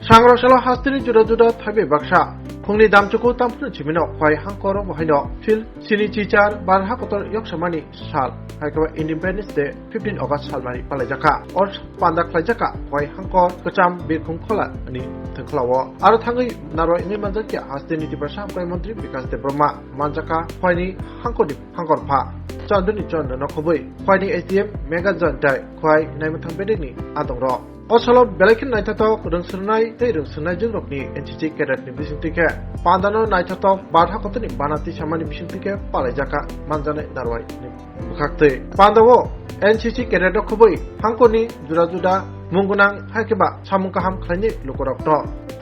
Sangrosala hastini juda-juda thabi baksa. Khungni damchuku tampunu chimino khwai hangkoro bahino phil sini chichar barha kotor yoksamani sal haikaba Independence Day 15 August salmani palajaka or panda khlajaka khwai hangkor kacham birkhung khola ani thangkhlawo aro thangai naro ingi manjakya hastini tiprasa hamkai mantri Vikas Debrahma manjaka khwaini hangkodi hangkor pha chanduni chanda nokhoboi khwaini SDM mega jantai khwai naimathang bedini adongro Osalo belakin naitatok rungsurnai tei rungsurnai jungrokni NCC cadet ni bisingtike pandano naitatok badha kotoni banati samani bisingtike palajaka manjane narwai ni bukhakte pandawo NCC cadet khoboi hangkoni juda-juda mungunang haikeba samungkaham khlaini lukorokto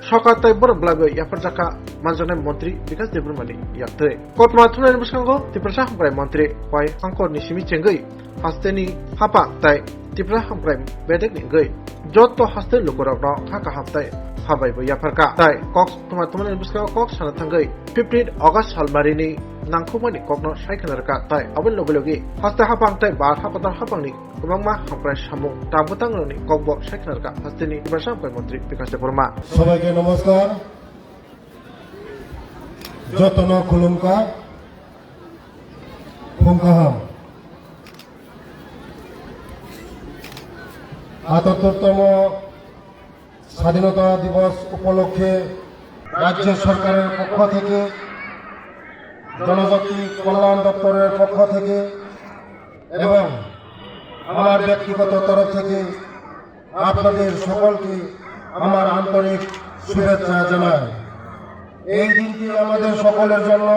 Sokatai borblabo yafarjaka manjane mantri Vikas Debrahma ni yakte kotma thunai buskango tiprasa hamkrai mantri khwai hangkor ni simi chengai hasteni hapa tai tipra hamkrai bedek ni gai Jotto hasten lukorokno haka hamtai habai bo yafarka tai kok tuman buska kok sana thangai 15 August salmarini nangkhumani kokno saikhanarka tai abon logelogi hasta hapang tai bar hapatar hapangni kubangma hamkrai samung tabutangroni kokbo saikhanarka hasteni tiprasa hamkrai mantri Vikas Debrahma সবাইকে নমস্কার যতন খুলুমকা ফুংকাহাম ৭৮তম স্বাধীনতা দিবস উপলক্ষে রাজ্য সরকারের পক্ষ থেকে জনজাতি কল্যাণ দপ্তরের পক্ষ থেকে এবং আমার ব্যক্তিগত তরফ থেকে আপনাদের সকলকে আমার আন্তরিক শুভেচ্ছা জানাই এই দিনটি আমাদের সকলের জন্য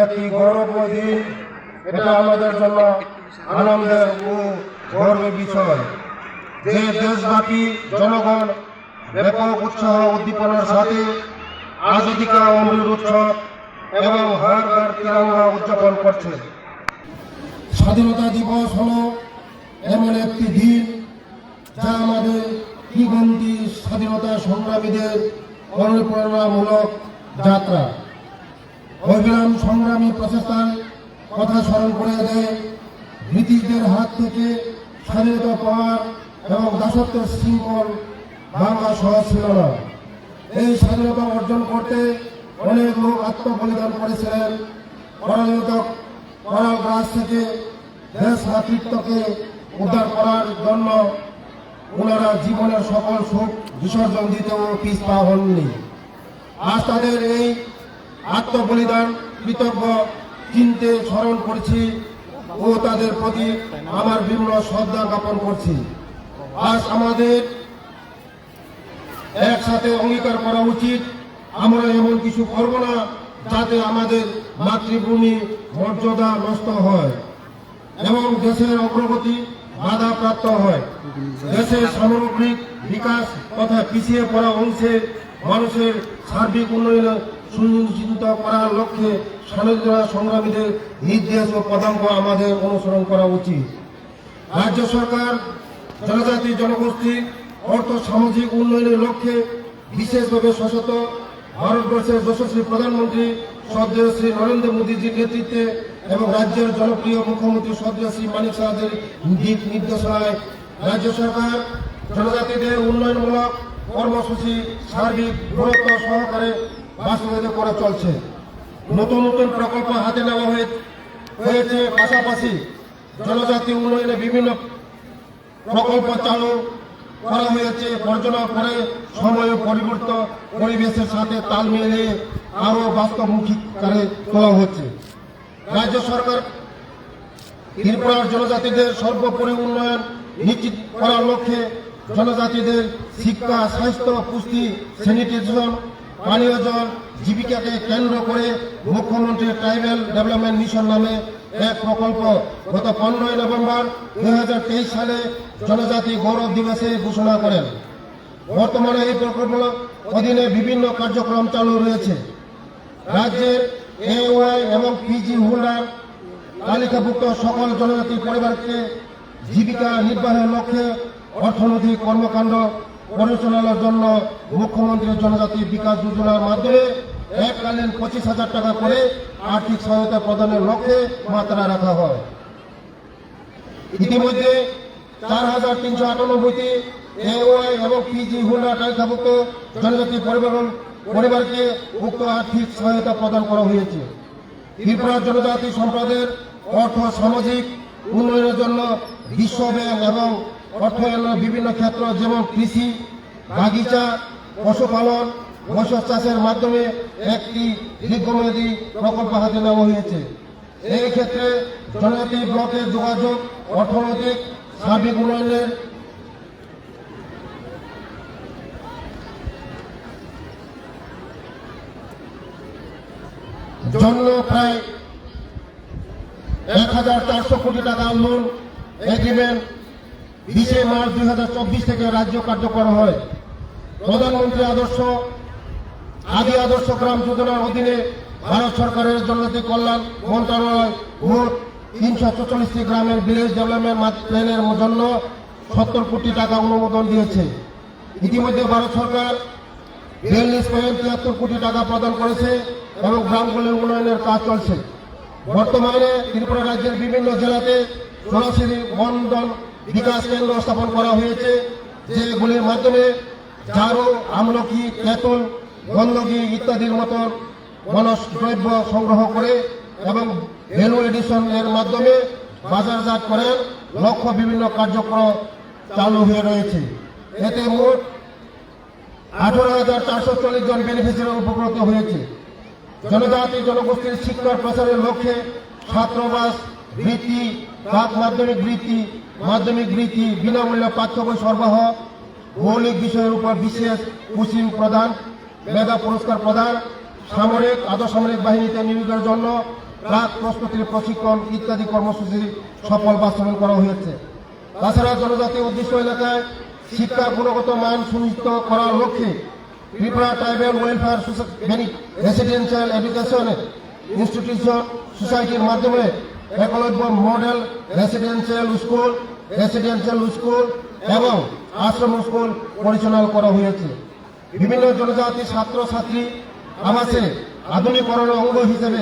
একটি গৌরবময় দিন এটা আমাদের জন্য আনন্দের ও গর্বের বিষয় যে দেশব্যাপী জনগণ ব্যাপক উৎসাহ উদ্দীপনার সাথে আজাদী কা অমৃত উৎসব এবং হর ঘর তিরঙ্গা উদযাপন করছে স্বাধীনতা দিবস হলো এমন একটি দিন যা আমাদের কিংবদন্তি স্বাধীনতা সংগ্রামীদের অনুপ্রেরণামূলক যাত্রা অবিরাম সংগ্রামী প্রচেষ্টার কথা স্মরণ করে দেয় ব্রিটিশদের হাত থেকে স্বাধীনতা পাওয়ার এবং দাসত্বের শৃঙ্খল ভাঙা সহজ ছিল না এই স্বাধীনতা অর্জন করতে অনেক লোক আত্মবলিদান করেছিলেন করাল গাছ থেকে দেশ মাতৃত্বকে উদ্ধার করার জন্য ওনারা জীবনের সকল সুখ বিসর্জন দিতেও পিছপা হননি আজ তাদের এই আত্মবলিদান কৃতজ্ঞ চিনতে স্মরণ করছি ও তাদের প্রতি আমার বিনম্র শ্রদ্ধা জ্ঞাপন করছি আজ আমাদের একসাথে অঙ্গীকার করা উচিত আমরা এমন কিছু করব না যাতে আমাদের মাতৃভূমি মর্যাদা নষ্ট হয় এবং দেশের অগ্রগতি বাধাপ্রাপ্ত হয় দেশের সামগ্রিক বিকাশ তথা পিছিয়ে পড়া অংশের মানুষের সার্বিক উন্নয়ন সুনিশ্চিত করার লক্ষ্যে স্বাধীনতা সংগ্রামীদের নির্দেশ ও পদাঙ্ক আমাদের অনুসরণ করা উচিত রাজ্য সরকার জনজাতি জনগোষ্ঠীর অর্থ সামাজিক উন্নয়নের লক্ষ্যে বিশেষভাবে সচেত ভারতবর্ষের যশস্বী প্রধানমন্ত্রী শ্রদ্ধেয় শ্রী নরেন্দ্র মোদীজির নেতৃত্বে এবং রাজ্যের জনপ্রিয় মুখ্যমন্ত্রী শ্রদ্ধেয় শ্রী মানিক সাহাদের দিক নির্দেশনায় রাজ্য সরকার জনজাতিদের উন্নয়নমূলক কর্মসূচি সার্বিক গুরুত্ব সহকারে বাস্তবায়িত করে চলছে নতুন নতুন প্রকল্প হাতে নেওয়া হয়েছে পাশাপাশি জনজাতি উন্নয়নে বিভিন্ন প্রকল্প চালু করা হয়েছে বর্জনা করে সময় পরিবর্তন পরিবেশের সাথে তাল মিলিয়ে আরো বাস্তবমুখী করে তোলা হচ্ছে রাজ্য সরকার ত্রিপুরার জনজাতিদের সর্বোপরি উন্নয়ন নিশ্চিত করার লক্ষ্যে জনজাতিদের শিক্ষা স্বাস্থ্য পুষ্টি স্যানিটেশন পানীয় জল জীবিকাকে কেন্দ্র করে মুখ্যমন্ত্রী ট্রাইবাল ডেভেলপমেন্ট মিশন নামে এক প্রকল্প গত 15 নভেম্বর 2023 সালে জনজাতি গৌরব দিবসে ঘোষণা করেন বর্তমানে এই প্রকল্পের অধীনে বিভিন্ন কার্যক্রম চালু রয়েছে রাজ্যের এওয়াই এবং পিজি হোল্ডার তালিকাভুক্ত সকল জনজাতি পরিবারকে জীবিকা নির্বাহের লক্ষ্যে অর্থনৈতিক কর্মকাণ্ড পরিচালনার জন্য মুখ্যমন্ত্রী জনজাতি বিকাশ যোজনার মাধ্যমে এককালীন 25,000 টাকা করে আর্থিক সহায়তা প্রদানের লক্ষ্যে মাত্রা রাখা হয় ইতিমধ্যে 4,398টি AOI এবং পিজি হুন্ডা তালিকাভুক্ত জনজাতি পরিবারকে উক্ত আর্থিক সহায়তা প্রদান করা হয়েছে। ত্রিপুরা জনজাতি সম্প্রদায়ের অর্থ সামাজিক উন্নয়নের জন্য বিশ্ব ব্যাংক এবং অর্থায়নের বিভিন্ন ক্ষেত্র যেমন কৃষি, বাগিচা, পশুপালন, মৎস্য চাষের মাধ্যমে একটি দীর্ঘমেয়াদী প্রকল্প হাতে নেওয়া হয়েছে। এই ক্ষেত্রে জনজাতি ব্লকের যোগাযোগ, অর্থনৈতিক, সার্বিক উন্নয়নের জন্য প্রায় 1,400 কোটি টাকা লোন এগ্রিমেন্ট 20 মার্চ 2024 থেকে রাজ্য কার্যকর হয়। প্রধানমন্ত্রী আদর্শ গ্রাম যোজনার অধীনে ভারত সরকারের জনজাতি কল্যাণ মন্ত্রণালয় মোট 344টি গ্রামের ভিলেজ ডেভেলপমেন্ট প্ল্যানের জন্য 70 কোটি টাকা অনুমোদন দিয়েছে। ইতিমধ্যে ভারত সরকার 42.73 কোটি টাকা প্রদান করেছে এবং গ্রামগুলির উন্নয়নের কাজ চলছে। বর্তমানে ত্রিপুরা রাজ্যের বিভিন্ন জেলাতে সরাসরি বন্ধন বিকাশ কেন্দ্র স্থাপন করা হয়েছে, যেগুলির মাধ্যমে ঝাড়ু, আমলকি, তেঁতুল, গন্ধকি ইত্যাদির মতন বনজ দ্রব্য সংগ্রহ করে এবং ভ্যালু এডিশন এর মাধ্যমে বাজারজাত করে লক্ষ্য বিভিন্ন কার্যক্রম চালু হয়ে রয়েছে। এতে মোট 18,440 জন বেনিফিশিয়ারি উপকৃত হয়েছে। জনজাতি জনগোষ্ঠীর শিক্ষার প্রসারের লক্ষ্যে ছাত্রাবাস বৃত্তি, প্রাক মাধ্যমিক বৃত্তি, মাধ্যমিক বৃত্তি, বিনামূল্যে পাঠ্য বই সরবরাহ, মৌলিক বিষয়ের উপর বিশেষ কোচিং প্রদান, মেধা পুরস্কার প্রদান, সামরিক আধসামরিক বাহিনীতে নিয়োগের জন্য প্রাক প্রস্তুতির প্রশিক্ষণ ইত্যাদি কর্মসূচি সফল বাস্তবায়ন করা হয়েছে। তাছাড়া জনজাতি উদ্দিষ্ট এলাকায় শিক্ষার গুণগত মান সুনিশ্চিত করার লক্ষ্যে Tripura tribal welfare residential education institution সোসাইটির মাধ্যমে একলব্য মডেল রেসিডেন্সিয়াল স্কুল এবং আশ্রম স্কুল পরিচালনা করা হয়েছে। বিভিন্ন জনজাতি ছাত্রছাত্রী আবাসে আধুনিকরণের অঙ্গ হিসেবে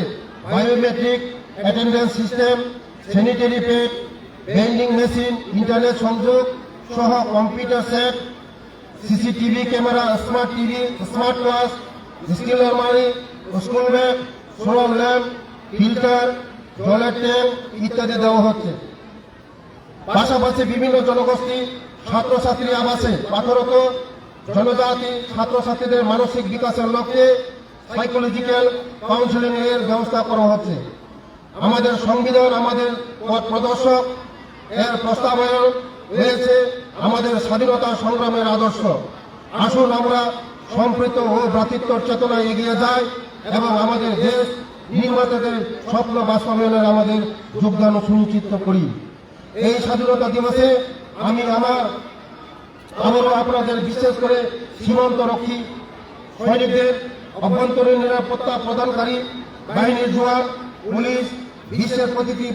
biometric attendance system, sanitary pad, vending machine, internet সংযোগ সহ computer set, CCTV camera, smart TV, smart watch, steel আলমারি, school bag, solar lamp, filter, জলের ট্যাঙ্ক ইত্যাদি দেওয়া হচ্ছে। পাশাপাশি বিভিন্ন জনগোষ্ঠী ছাত্রছাত্রী আবাসে পাঠরত জনজাতি ছাত্রছাত্রীদের মানসিক বিকাশের লক্ষ্যে সাইকোলজিক্যাল কাউন্সিলিং এর ব্যবস্থা করা হচ্ছে। আমাদের সংবিধান আমাদের পথ প্রদর্শক, এর প্রস্তাবনা রয়েছে আমাদের স্বাধীনতা সংগ্রামের আদর্শ। আসুন আমরা সম্প্রীত ও ভ্রাতৃত্বর চেতনায় এগিয়ে যাই এবং আমাদের দেশ নির্মাতাদের স্বপ্ন বাস্তবায়নের আমাদের যোগদান সুনিশ্চিত করি। এই স্বাধীনতা দিবসে আমি আবারও আপনাদের বিশেষ করে সীমান্তরক্ষী সৈনিকদের, অভ্যন্তরীণ নিরাপত্তা প্রদানকারী বাহিনীর জওয়ান, পুলিশ, বিশ্বের প্রতিটি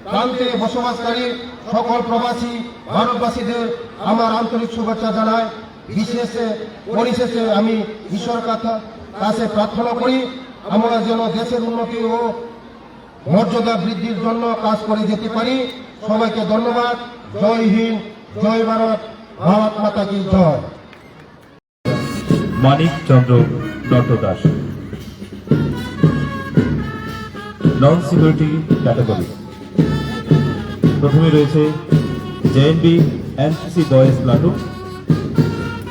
প্রান্তে বসবাসকারী সকল প্রবাসী ভারতবাসীদের আমার আন্তরিক শুভেচ্ছা জানাই। পরিশেষে আমি ঈশ্বর কাছে প্রার্থনা করি আমরা যেন দেশের উন্নতি ও মর্যাদা বৃদ্ধির জন্য কাজ করে যেতে পারি। সবাইকে ধন্যবাদ। জয় হিন্দ, জয় ভারত, ভারত মাতা কি জয়। মানিক চন্দ্র দত্ত দাস, নন সিকিউরিটি ক্যাটাগরি। প্রথমে রয়েছে JNB NCC boys platoon.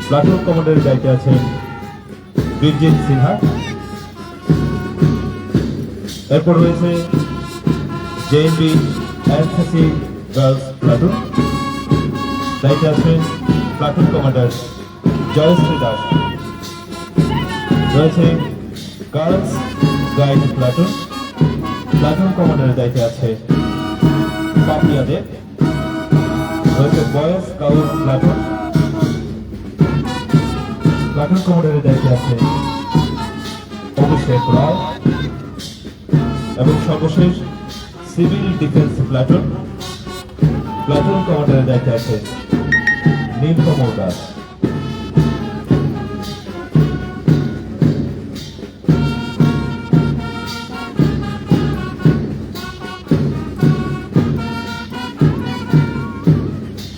Platoon কমান্ডারের দায়িত্বে আছেন বীরজিৎ সিনহা। এরপর রয়েছে জেএনবি এনসিসি গার্লস প্লাটুন, দায়িত্বে আছেন প্লাটুন কমান্ডার জয়শ্রী দাস। রয়েছে গার্লস গাইড প্লাটুন, প্লাটুন কমান্ডারের দায়িত্বে আছে পাপিয়া দেব। রয়েছে বয়েজ স্কাউট প্লাটুন, প্লাটুন কমান্ডারের দায়িত্বে আছে অভিষেক রায়। এবং সর্বশেষ সিভিল ডিফেন্স প্লাটুন, প্লাটুন কমান্ডারের দায়িত্বে আছে নীলকমল দাস।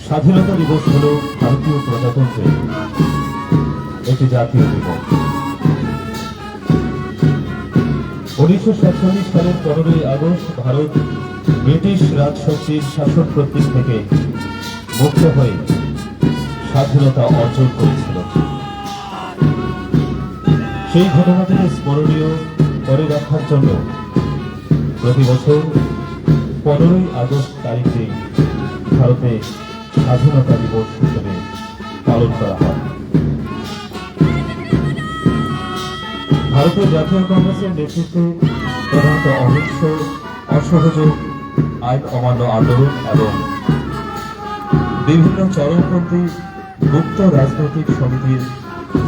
স্বাধীনতা দিবস হল ভারতের ভারতীয় প্রজাতন্ত্রে একটি জাতীয় দিবস। 1947 সালের 15ই আগস্ট ভারত ব্রিটিশ রাজশক্তির শাসন প্রতীক থেকে মুক্ত হয়ে স্বাধীনতা অর্জন করেছিল। সেই ঘটনাটিকে স্মরণীয় করে রাখার জন্য প্রতি বছর 15ই আগস্ট তারিখে ভারতে স্বাধীনতা দিবস হিসেবে পালন করা হয়। ভারতের জাতীয় কংগ্রেসের নেতৃত্বে প্রধানত অহিংস অসহযোগ আইন অমান্য আন্দোলন এবং বিভিন্ন চরমপন্থী গুপ্ত রাজনৈতিক সমিতির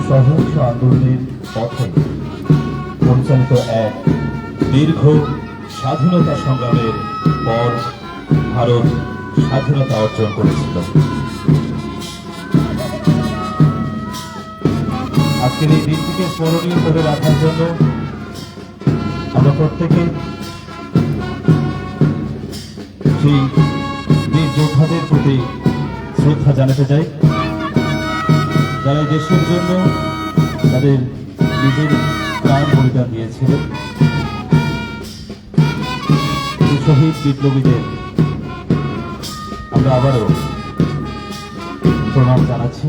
সহিংস আন্দোলনের পথে পরিচালিত এক দীর্ঘ স্বাধীনতা সংগ্রামের পর ভারত স্বাধীনতা অর্জন করেছিল। আজকের এই দিনটিকে স্মরণীয় করে রাখার জন্য আমরা প্রত্যেকে সেই বীর যোদ্ধাদের প্রতি শ্রদ্ধা জানাতে চাই, যারা এই দেশের জন্য তাদের নিজের প্রাণ বলিদান দিয়েছিলেন। শহীদ বিপ্লবীদের আমরা আবারও প্রণাম জানাচ্ছি।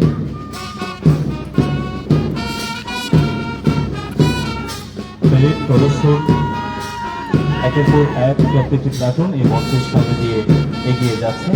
প্যারেড প্রদর্শন একের পর এক প্রত্যেকটি প্লাটুন এই মঞ্চের সামনে দিয়ে এগিয়ে যাচ্ছে।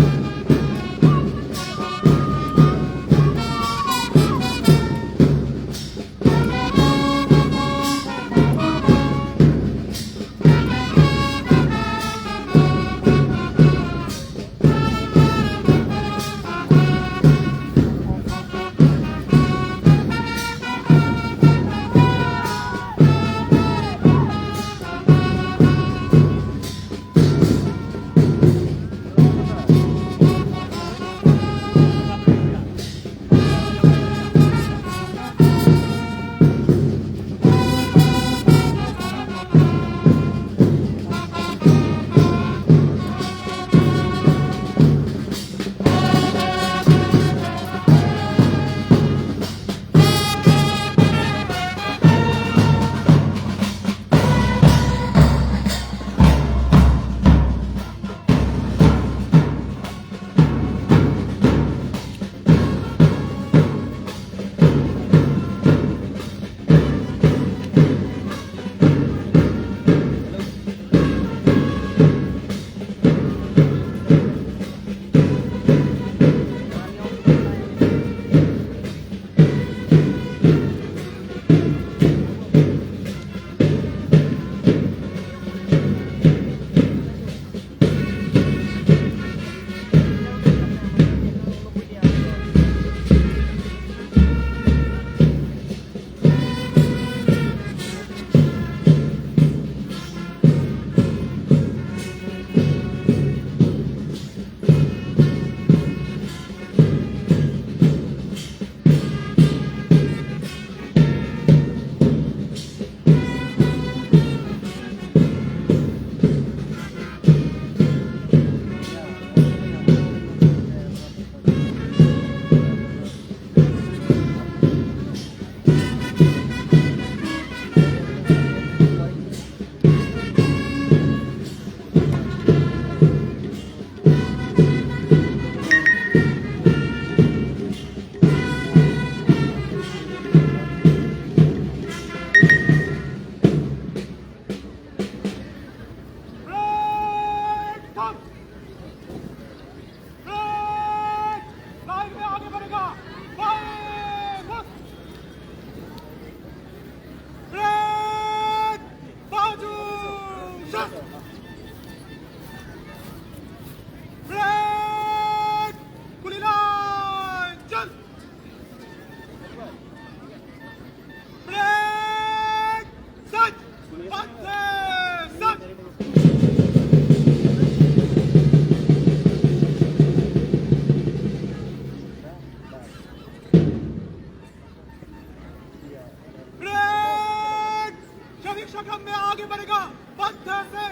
संग्राम में आगे बढ़ेगा। पत्थर से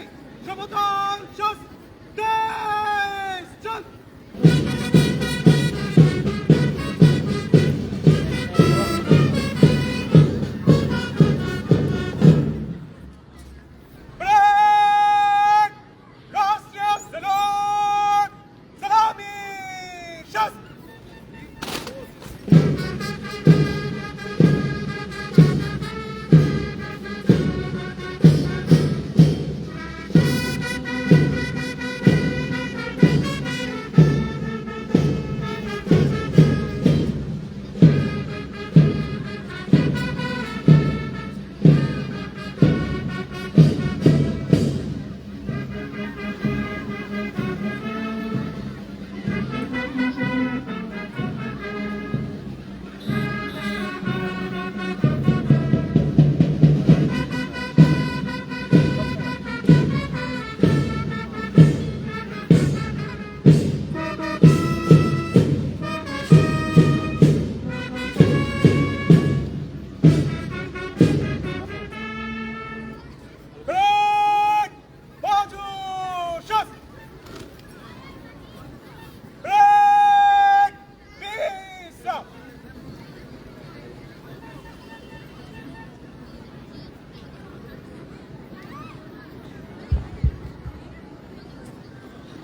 समतल शस्त्र देश चल।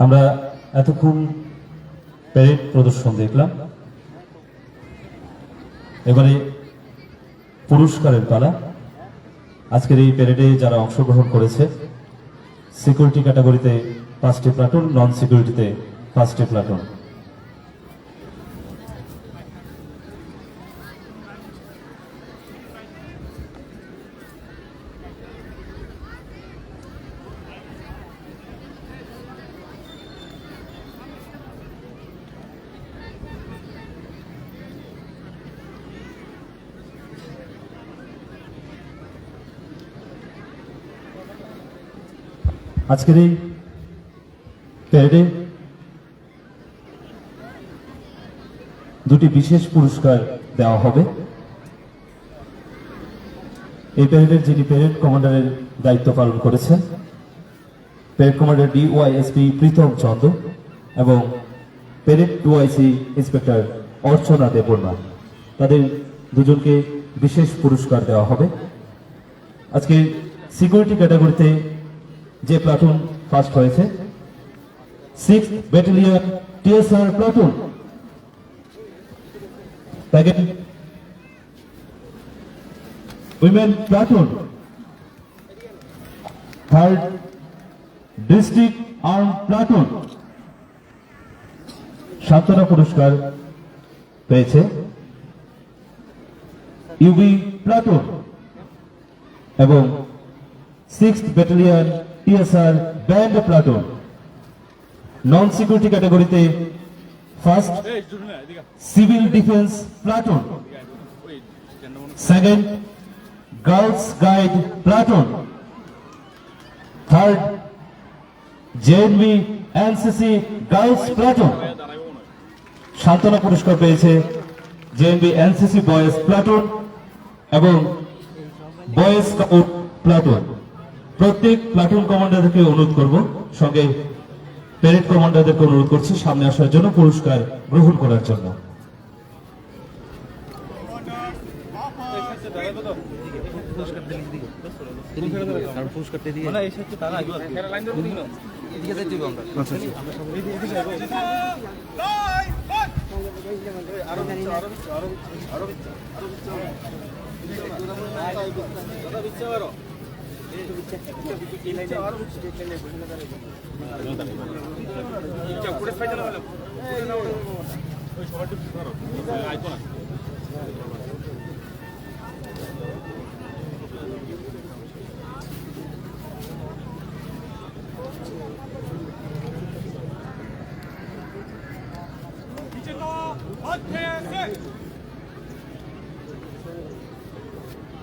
আমরা এতক্ষণ প্যারেড প্রদর্শন দেখলাম, এবারে পুরস্কারের পালা। আজকের এই প্যারেডে যারা অংশগ্রহণ করেছে, সিকিউরিটি ক্যাটাগরিতে 5টি প্লাটুন, নন সিকিউরিটিতে 5টি প্লাটুন। আজকের এই প্যারেডে দুটি বিশেষ পুরস্কার দেওয়া হবে। এই প্যারেডের যিনি প্যারেড কমান্ডারের দায়িত্ব পালন করেছেন, parade commander DYSP Pritam Chanda এবং প্যারেড 2IC ইন্সপেক্টর অর্চনা দেববর্মা, তাদের দুজনকে বিশেষ পুরস্কার দেওয়া হবে। আজকে সিকিউরিটি ক্যাটাগরিতে যে প্লাটুন ফার্স্ট হয়েছে, 6th battalion TSR platoon. Second women platoon. Third district arm platoon. সান্ত্বনা পুরস্কার পেয়েছে ইউবি প্লাটুন এবং 6th battalion TSR band platoon. Non security ক্যাটাগরিতে first civil defence platoon, second girls guide platoon, third JNV NCC girls platoon. সান্ত্বনা পুরস্কার পেয়েছে JNV NCC boys platoon এবং boys scout platoon. প্রত্যেক প্লাটুন কমান্ডারকে অনুরোধ করব, সঙ্গে প্যারেড কমান্ডারদেরকে অনুরোধ করছি সামনে আসার জন্য, পুরস্কার গ্রহণ করার জন্য।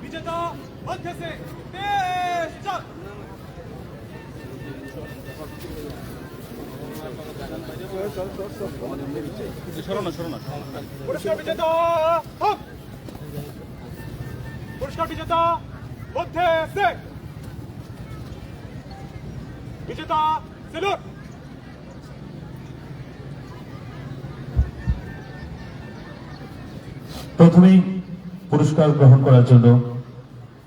विजेता मध्य से तेज चल। पुरस्कार विजेता हम। पुरस्कार विजेता मध्य से। विजेता सिलूर। প্রথমেই পুরস্কার গ্রহণ করার জন্য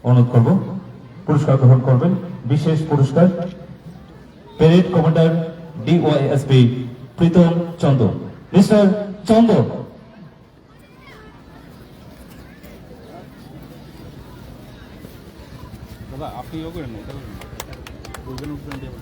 অনুরোধ করব। পুরস্কার গ্রহণ করবেন বিশেষ পুরস্কার parade commander DYSP Pritam Chanda. Mister Chanda. দাদা আপনি ইয়ে করেন না, উঠবেন উঠবেন দিয়ে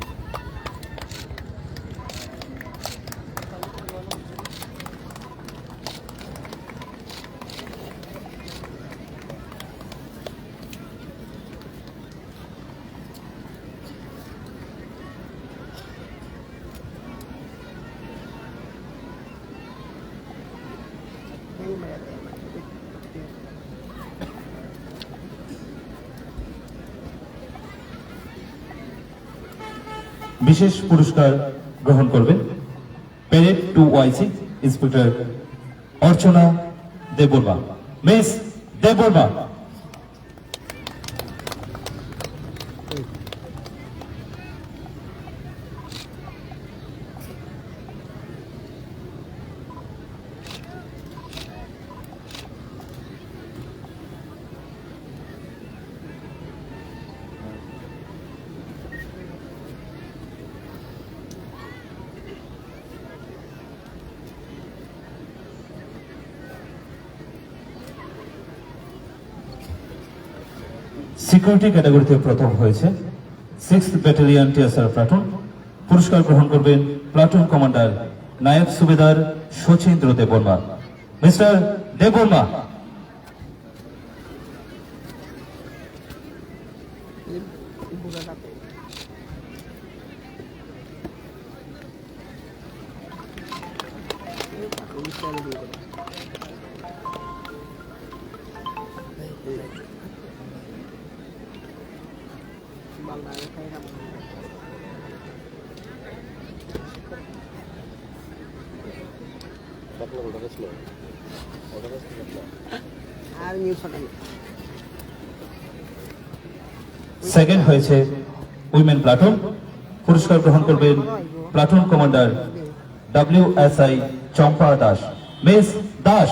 বিশেষ পুরস্কার গ্রহণ করবেন প্যারেড 2IC ইন্সপেক্টর অর্চনা দেববর্মা। মিস দেববর্মা। সিকিউরিটি ক্যাটাগরিতে প্রথম হয়েছে 6th ব্যাটালিয়ন টিএসআর প্লাটুন। পুরস্কার গ্রহণ করবেন platoon commander naib subedar Sachindra Debbarma. Mister Debbarma. Second হয়েছে উইমেন প্লাটুন। পুরস্কার গ্রহণ করবেন platoon commander WSI Champa Das. Miss Das.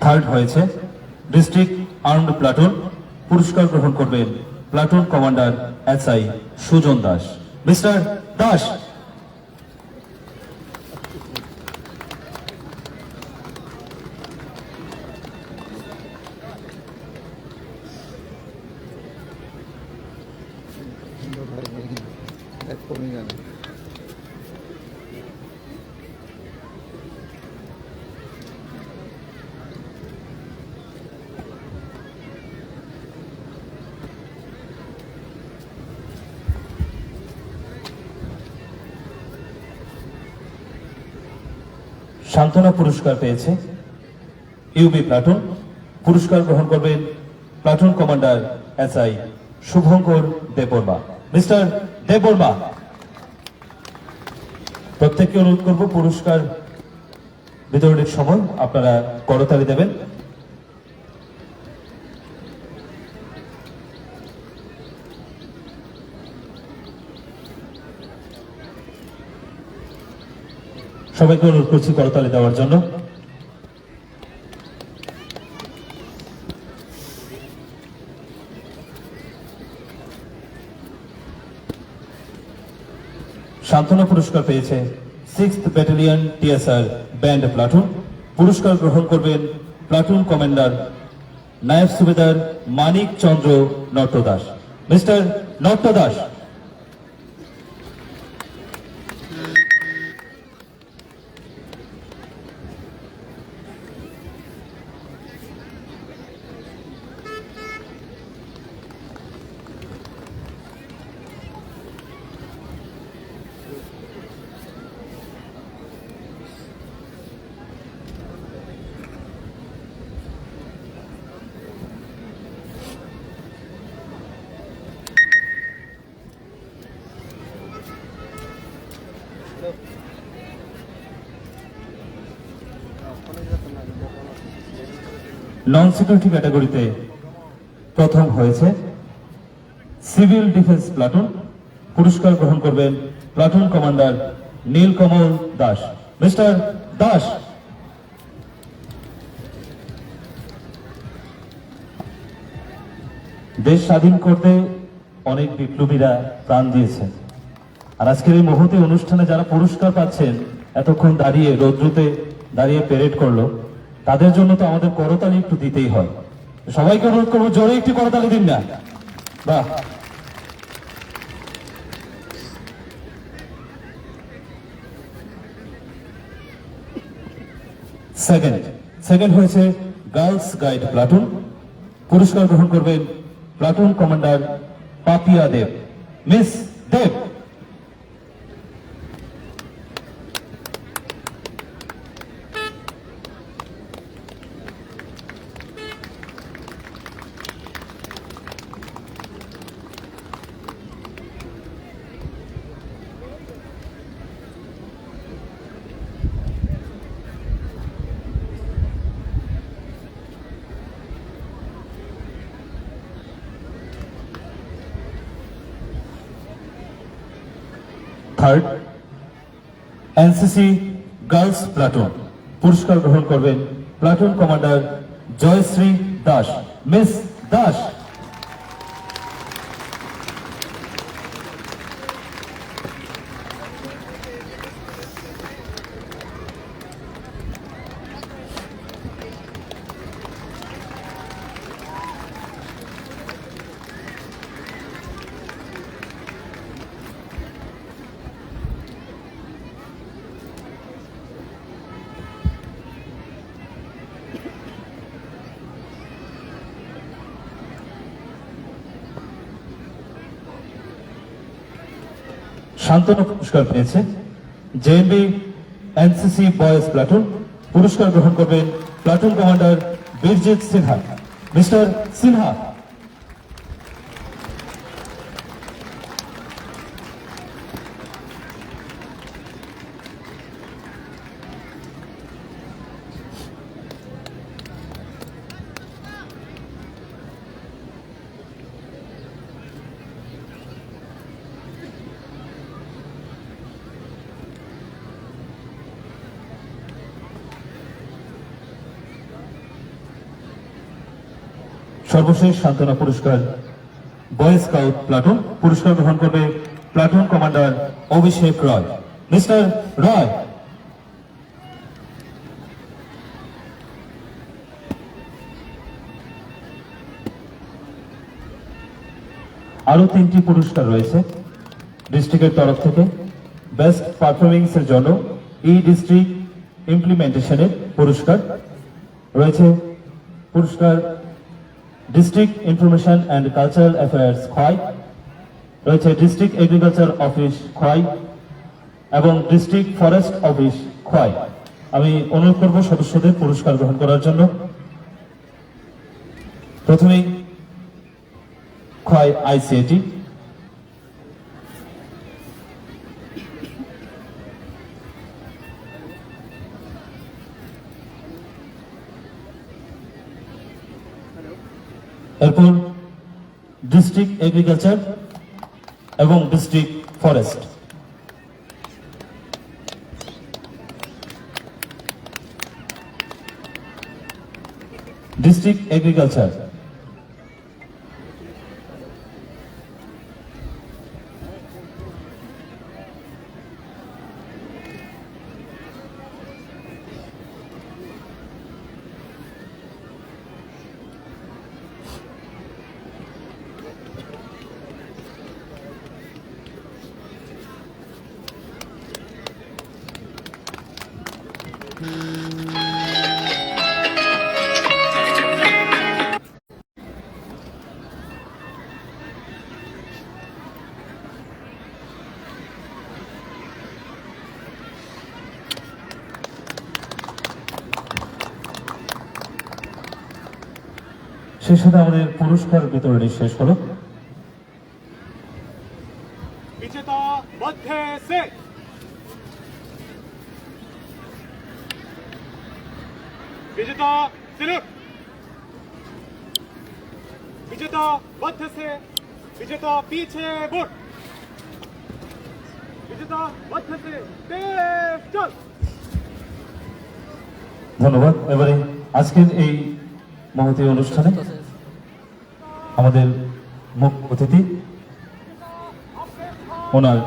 Third হয়েছে ডিস্ট্রিক্ট আর্মড প্লাটুন। পুরস্কার গ্রহণ করবেন platoon commander SI Sujan Das. Mister Das. সান্ত্বনা পুরস্কার পেয়েছে ইউবি প্লাটুন। পুরস্কার গ্রহণ করবেন platoon commander SI Shubhankar Debbarma. Mister Debbarma. প্রত্যেককে অনুরোধ করব পুরস্কার বিতরণের সময় আপনারা করতালি দেবেন। সবাইকে অনুরোধ করছি করতালি দেওয়ার জন্য। সান্ত্বনা পুরস্কার পেয়েছে 6th battalion TSR band platoon. পুরস্কার গ্রহণ করবেন প্লাটুন কমান্ডার নায়েব সুবেদার মানিক চন্দ্র নট্ট দাস। মিস্টার নট্ট দাস। নন সিকিউরিটি ক্যাটাগরিতে প্রথম হয়েছে সিভিল ডিফেন্স প্লাটুন। পুরস্কার গ্রহণ করবেন platoon commander Nilkamal Das. Mister Das. দেশ স্বাধীন করতে অনেক বিপ্লবীরা প্রাণ দিয়েছেন, আর আজকের এই মুহূর্তে অনুষ্ঠানে যারা পুরস্কার পাচ্ছেন, এতক্ষণ দাঁড়িয়ে রৌদ্রতে দাঁড়িয়ে প্যারেড করলো, তাদের জন্য তো আমাদের করতালি একটু দিতেই হয়। সবাইকে অনুরোধ করবো জোরে একটি করতালি দিন না। বাহ। সেকেন্ড হয়েছে গার্লস গাইড প্লাটুন। পুরস্কার গ্রহণ করবেন platoon commander Papiya Deb. Miss Deb. Third NCC girls platoon. পুরস্কার গ্রহণ করবেন platoon commander Joyshree Das. Miss Das. শান্তনু পুরস্কার পেয়েছে জেএমবি এনসিসি বয়েজ প্লাটুন। পুরস্কার গ্রহণ করবেন platoon commander Birjit Sinha. Mister Sinha. সর্বশেষ সান্ত্বনা পুরস্কার বয় স্কাউট প্লাটুন। পুরস্কার গ্রহণ করবে platoon commander Abhishek Roy. Mister Roy. আরো 3টি পুরস্কার রয়েছে ডিস্ট্রিক্টের তরফ থেকে। বেস্ট পারফরমেন্স এর জন্য ই ডিস্ট্রিক্ট ইমপ্লিমেন্টেশনের পুরস্কার রয়েছে। পুরস্কার district information and cultural affairs Khowai রয়েছে, ডিস্ট্রিক্ট এগ্রিকালচার অফিস খোয়াই এবং ডিস্ট্রিক্ট ফরেস্ট অফিস খোয়াই। আমি অনুরোধ করব সদস্যদের পুরস্কার গ্রহণ করার জন্য। প্রথমেই খোয়াই আইসিএটি। এরপর ডিস্ট্রিক্ট এগ্রিকালচার এবং ডিস্ট্রিক্ট ফরেস্ট। ডিস্ট্রিক্ট এগ্রিকালচার সেই সাথে আমাদের পুরস্কার বিতরণী শেষ হলো। विजेता मध्य से विजेता सिलुट, विजेता मध्य से विजेता पीछे बुट, विजेता मध्य से तेज चल। ধন্যবাদ। এবারে আজকের এই মহতী অনুষ্ঠানে আমাদের মুখ্য অতিথি ওনার